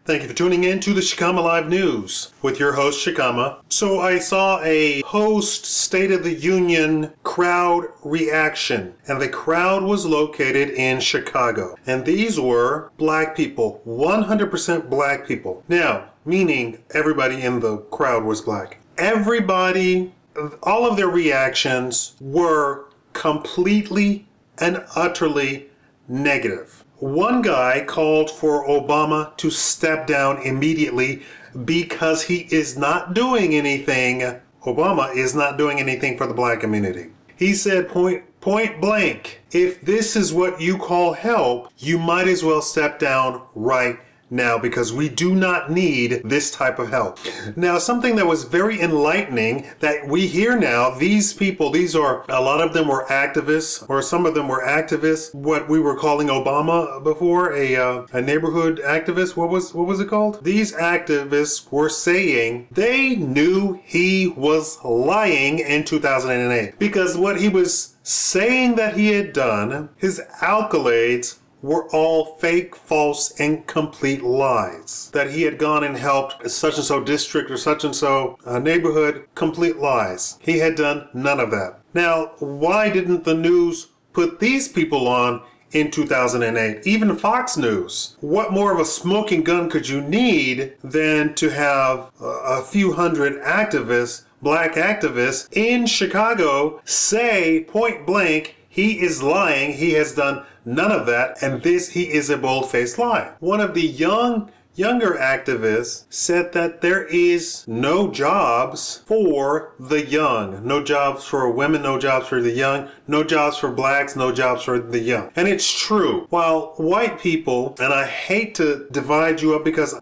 Thank you for tuning in to the Shikama Live News with your host, Shikama. So I saw a post-State of the Union crowd reaction, and the crowd was located in Chicago. And these were black people, 100% black people. Now, meaning everybody in the crowd was black. Everybody, all of their reactions were completely and utterly negative. One guy called for Obama to step down immediately because he is not doing anything. Obama is not doing anything for the black community. He said point blank, if this is what you call help, you might as well step down right now because we do not need this type of help. Now, something that was very enlightening that we hear now, these people, a lot of them were activists, or some of them were activists, what we were calling Obama before, a neighborhood activist. What was it called? These activists were saying they knew he was lying in 2008 because what he was saying that he had done, his accolades, were all fake, false, and complete lies. That he had gone and helped such and so district or such and so neighborhood, complete lies. He had done none of that. Now, why didn't the news put these people on in 2008? Even Fox News. What more of a smoking gun could you need than to have a few hundred activists, black activists in Chicago say point blank, he is lying, he has done none of that, and he is a bold-faced lie. One of the younger activists said that there is no jobs for the young. No jobs for women, no jobs for the young, no jobs for blacks, no jobs for the young. And it's true. While white people, and I hate to divide you up because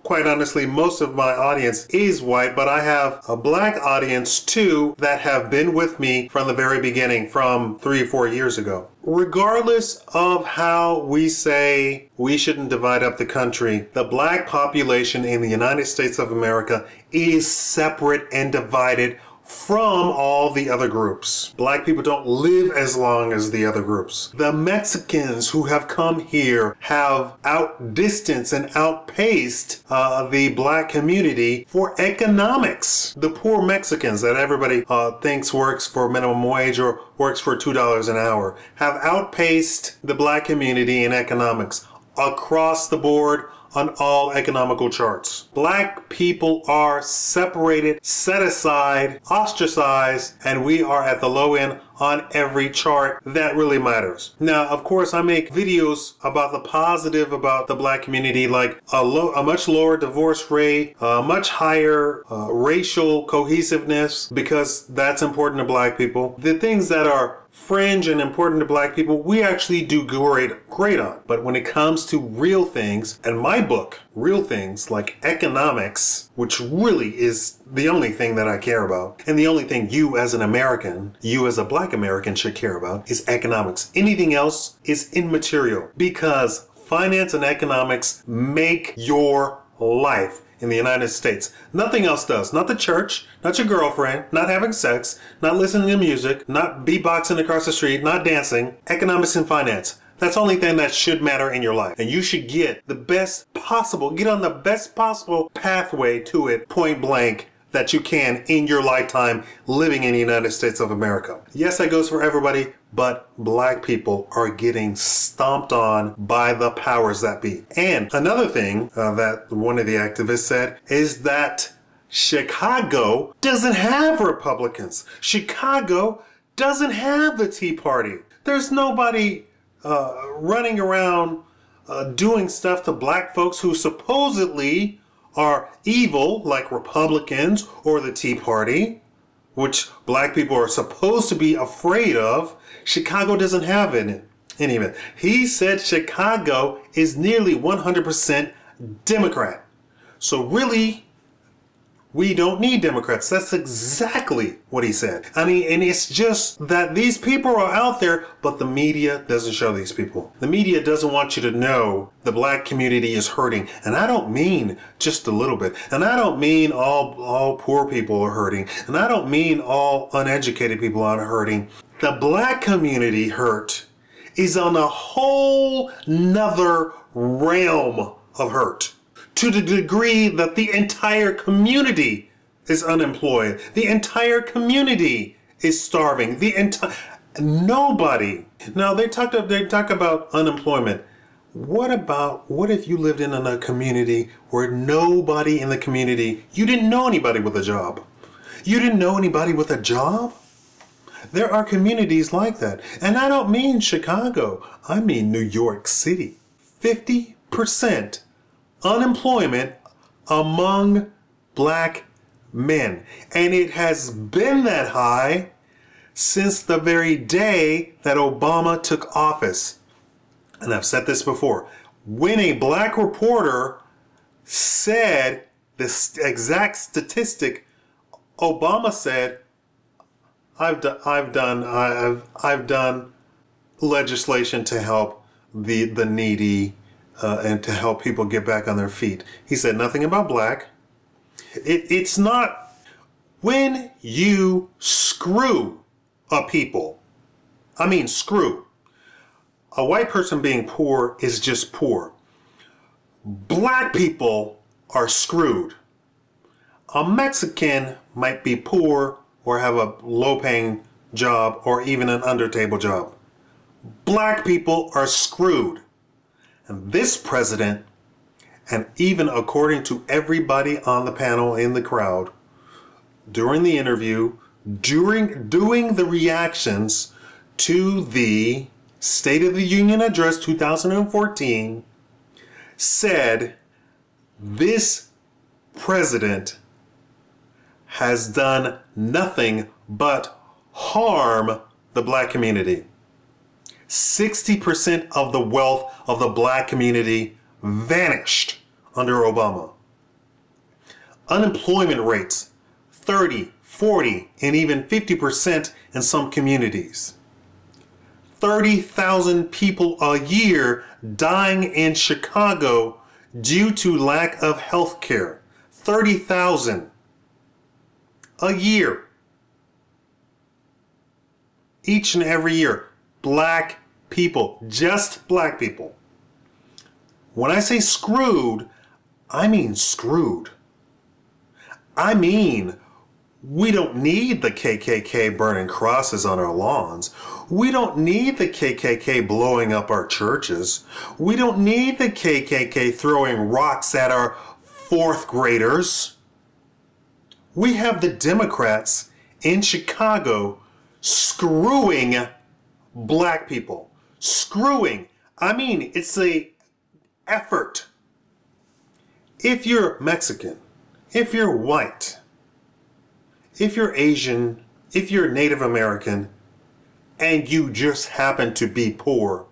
quite honestly, most of my audience is white, but I have a black audience too that have been with me from the very beginning, from 3 or 4 years ago. Regardless of how we say we shouldn't divide up the country, the black population in the United States of America is separate and divided from all the other groups. Black people don't live as long as the other groups. The Mexicans who have come here have outdistanced and outpaced the black community for economics. The poor Mexicans that everybody thinks works for minimum wage or works for $2 an hour have outpaced the black community in economics across the board on all economical charts. Black people are separated, set aside, ostracized, and we are at the low end on every chart that really matters. Now, of course, I make videos about the positive about the black community, like a much lower divorce rate, a much higher racial cohesiveness, because that's important to black people. The things that are fringe and important to black people, we actually do great on. But when it comes to real things, and my book, Real Things, like economics, which really is the only thing that I care about, and the only thing you as an American, you as a black American should care about, is economics. Anything else is immaterial, because finance and economics make your life in the United States. Nothing else does. Not the church, not your girlfriend, not having sex, not listening to music, not beatboxing across the street, not dancing. Economics and finance. That's the only thing that should matter in your life. And you should get on the best possible pathway to it, point blank, that you can in your lifetime living in the United States of America. Yes, that goes for everybody, but black people are getting stomped on by the powers that be. And another thing that one of the activists said is that Chicago doesn't have Republicans. Chicago doesn't have the Tea Party. There's nobody running around doing stuff to black folks who supposedly are evil, like Republicans or the Tea Party, which black people are supposed to be afraid of. Chicago doesn't have any of it. He said Chicago is nearly 100% Democrat. So really, we don't need Democrats. That's exactly what he said. I mean, and it's just that these people are out there, but the media doesn't show these people. The media doesn't want you to know the black community is hurting. And I don't mean just a little bit. And I don't mean all poor people are hurting. And I don't mean all uneducated people are hurting. The black community hurt is on a whole nother realm of hurt. to the degree that the entire community is unemployed. The entire community is starving. Nobody. Now they talk about unemployment. What if you lived in a community where nobody in the community, you didn't know anybody with a job? You didn't know anybody with a job? There are communities like that. And I don't mean Chicago. I mean New York City. 50% unemployment among black men. And it has been that high since the very day that Obama took office. And I've said this before. When a black reporter said this exact statistic, Obama said, I've done legislation to help the needy and to help people get back on their feet. He said nothing about black. It's not when you screw a people. I mean screw. A white person being poor is just poor. Black people are screwed. A Mexican might be poor or have a low-paying job or even an under-table job. Black people are screwed. And this president, and even according to everybody on the panel in the crowd, during the interview, doing the reactions to the State of the Union Address 2014, said this president has done nothing but harm the black community. 60% of the wealth of the black community vanished under Obama. Unemployment rates 30, 40, and even 50% in some communities. 30,000 people a year dying in Chicago due to lack of health care. 30,000 a year. Each and every year. Black people. Just black people. When I say screwed, I mean screwed. I mean, we don't need the KKK burning crosses on our lawns. We don't need the KKK blowing up our churches. We don't need the KKK throwing rocks at our fourth graders. We have the Democrats in Chicago screwing black people. Screwing. I mean, it's an effort. If you're Mexican, if you're white, if you're Asian, if you're Native American, and you just happen to be poor,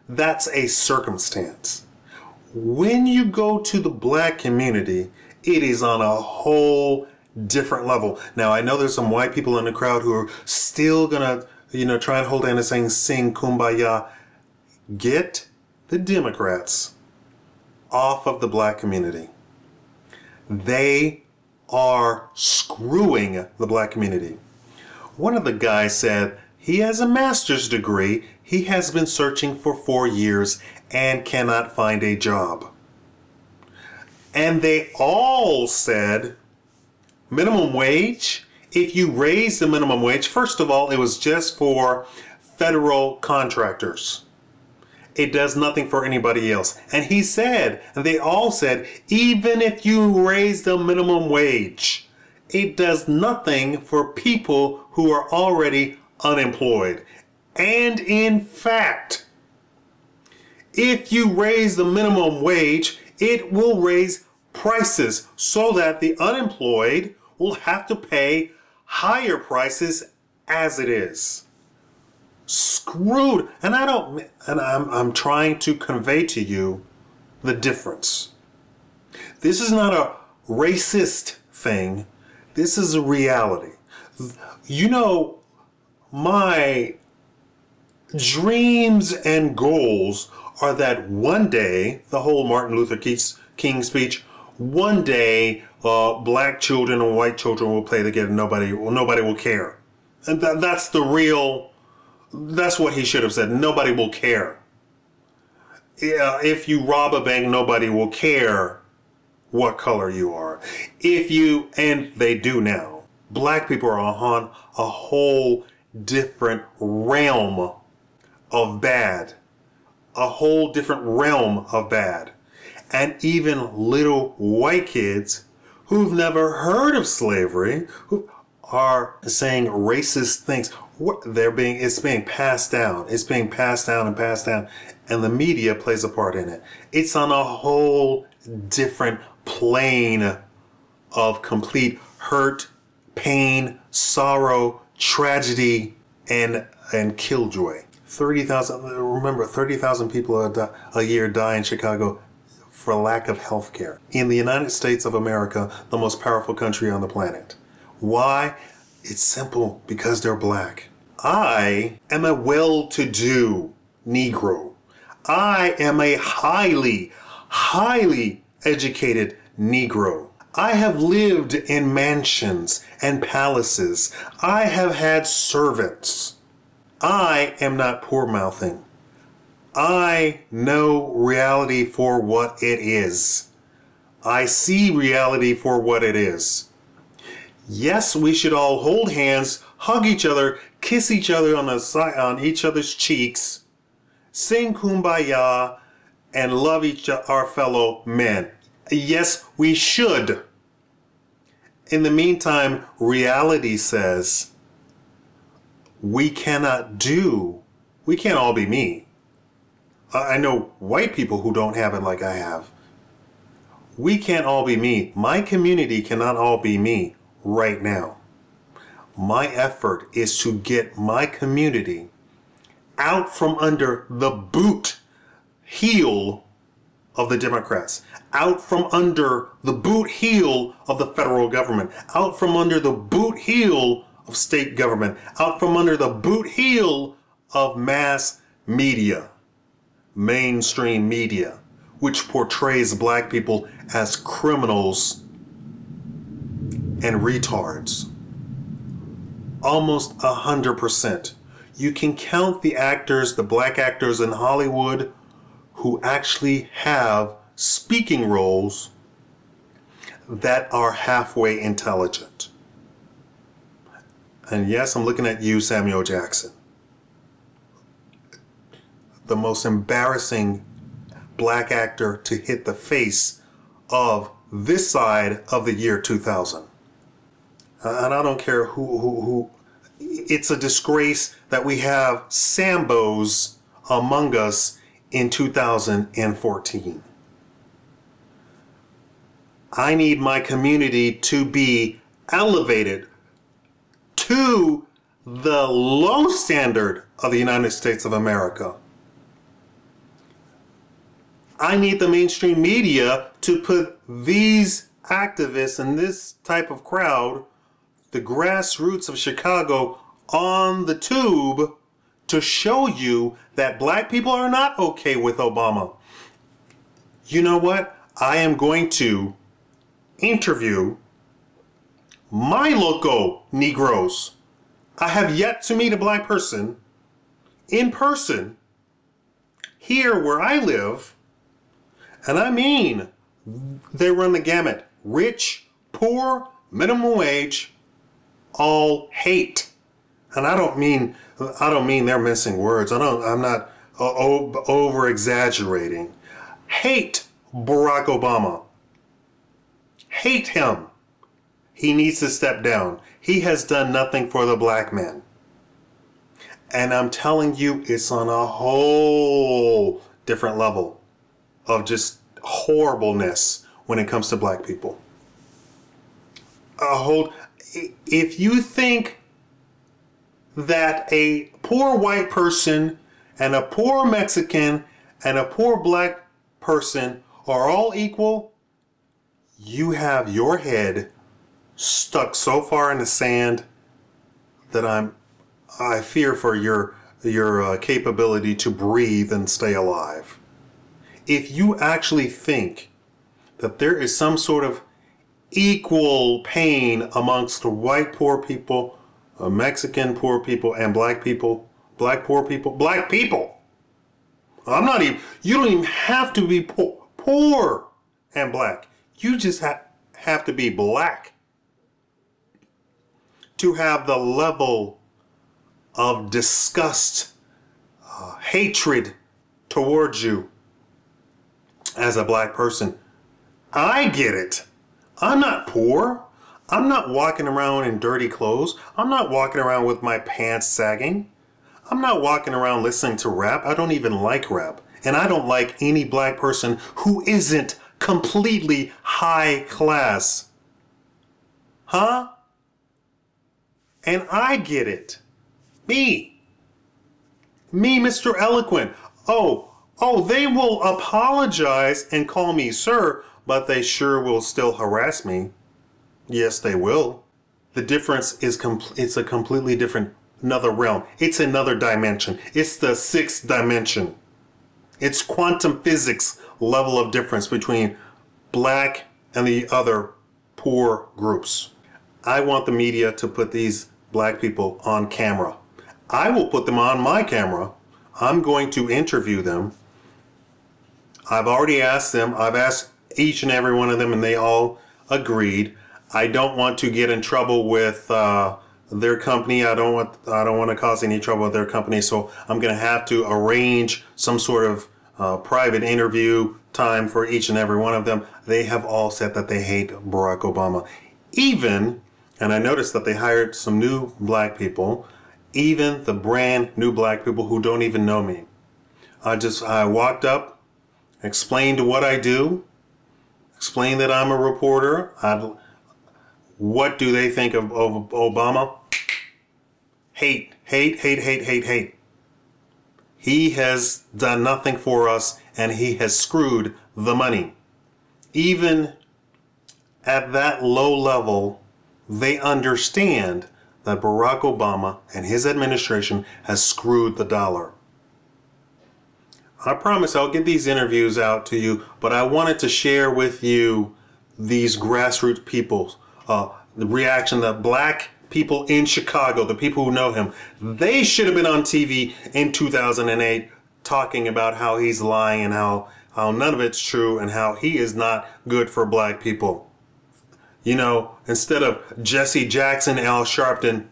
that's a circumstance. When you go to the black community, it is on a whole different level. Now, I know there's some white people in the crowd who are still gonna, try and hold hands and sing Kumbaya. Get the Democrats off of the black community. They are screwing the black community. One of the guys said he has a master's degree. He has been searching for 4 years and cannot find a job. And they all said minimum wage. If you raise the minimum wage, first of all, it was just for federal contractors. It does nothing for anybody else. And he said, and they all said, even if you raise the minimum wage, it does nothing for people who are already unemployed. And in fact, if you raise the minimum wage, it will raise prices so that the unemployed will have to pay higher prices as it is. Screwed. And I'm trying to convey to you the difference. This is not a racist thing. This is a reality. My dreams and goals are that one day, the whole Martin Luther King speech, one day black children and white children will play together. Nobody will care. And that's what he should have said. Nobody will care. If you rob a bank, nobody will care. what color you are. And they do now, black people are on a whole different realm of bad. A whole different realm of bad. And even little white kids who've never heard of slavery, who are saying racist things. It's being passed down. It's being passed down and passed down. And the media plays a part in it. It's on a whole different plane of complete hurt, pain, sorrow, tragedy, and killjoy. 30,000, remember, 30,000 people a year die in Chicago for lack of health care. In the United States of America, the most powerful country on the planet. Why? It's simple, because they're black. I am a well-to-do Negro. I am a highly, highly educated Negro. I have lived in mansions and palaces. I have had servants. I am not poor-mouthing. I know reality for what it is. I see reality for what it is. Yes, we should all hold hands, hug each other, kiss each other on each other's cheeks, sing Kumbaya, and love our fellow men. Yes, we should. In the meantime, reality says we can't all be me. I know white people who don't have it like I have. We can't all be me. My community cannot all be me right now. My effort is to get my community out from under the boot heel of the Democrats, out from under the boot heel of the federal government, out from under the boot heel of state government, out from under the boot heel of mass media. Mainstream media, which portrays black people as criminals and retards. Almost 100%. You can count the actors, the black actors in Hollywood who actually have speaking roles that are halfway intelligent. And yes, I'm looking at you, Samuel Jackson. The most embarrassing black actor to hit the face of this side of the year 2000. And I don't care who. It's a disgrace that we have Sambos among us in 2014. I need my community to be elevated to the low standard of the United States of America. I need the mainstream media to put these activists and this type of crowd, the grassroots of Chicago, on the tube to show you that black people are not okay with Obama. You know what? I am going to interview my local Negroes. I have yet to meet a black person in person here where I live. And I mean, they run the gamut. Rich, poor, minimum wage, all hate. And I don't mean they're missing words. I'm not over exaggerating. Hate Barack Obama. Hate him. He needs to step down. He has done nothing for the black man. And I'm telling you, it's on a whole different level of just horribleness when it comes to black people. If you think that a poor white person and a poor Mexican and a poor black person are all equal, you have your head stuck so far in the sand that I fear for your capability to breathe and stay alive. If you actually think that there is some sort of equal pain amongst white poor people, Mexican poor people, and black people, black poor people, black people. You don't even have to be poor and black. You just have to be black to have the level of disgust, hatred towards you as a black person. I get it. I'm not poor. I'm not walking around in dirty clothes. I'm not walking around with my pants sagging. I'm not walking around listening to rap. I don't even like rap. And I don't like any black person who isn't completely high class. Huh? And I get it. Me, Mr. Eloquent. Oh, they will apologize and call me sir, but they sure will still harass me. Yes, they will. The difference is it's a completely different, another realm. It's another dimension. It's the sixth dimension. It's quantum physics level of difference between black and the other poor groups. I want the media to put these black people on camera. I will put them on my camera. I'm going to interview them. I've already asked them. I've asked each and every one of them, and they all agreed. I don't want to get in trouble with their company. I don't want to cause any trouble with their company. So I'm going to have to arrange some sort of private interview time for each and every one of them. They have all said that they hate Barack Obama. Even, and I noticed that they hired some new black people, even the brand new black people who don't even know me. I walked up, explained what I do, explained that I'm a reporter. What do they think of Obama? Hate, hate, hate, hate, hate, hate. He has done nothing for us, and he has screwed the money. Even at that low level, they understand that Barack Obama and his administration has screwed the dollar. I promise I'll get these interviews out to you, but I wanted to share with you these grassroots people, the reaction that black people in Chicago, the people who know him, they should have been on TV in 2008 talking about how he's lying and how none of it's true and how he is not good for black people. You know, instead of Jesse Jackson, Al Sharpton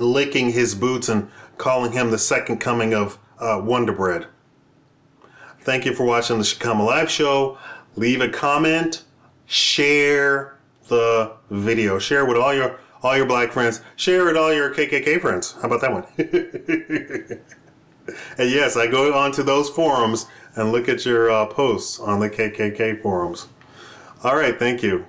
licking his boots and calling him the second coming of Wonder Bread. Thank you for watching the Shikama Live Show. Leave a comment, share the video, share with all your black friends, share with all your KKK friends. How about that one? And yes, I go onto those forums and look at your posts on the KKK forums. All right, thank you.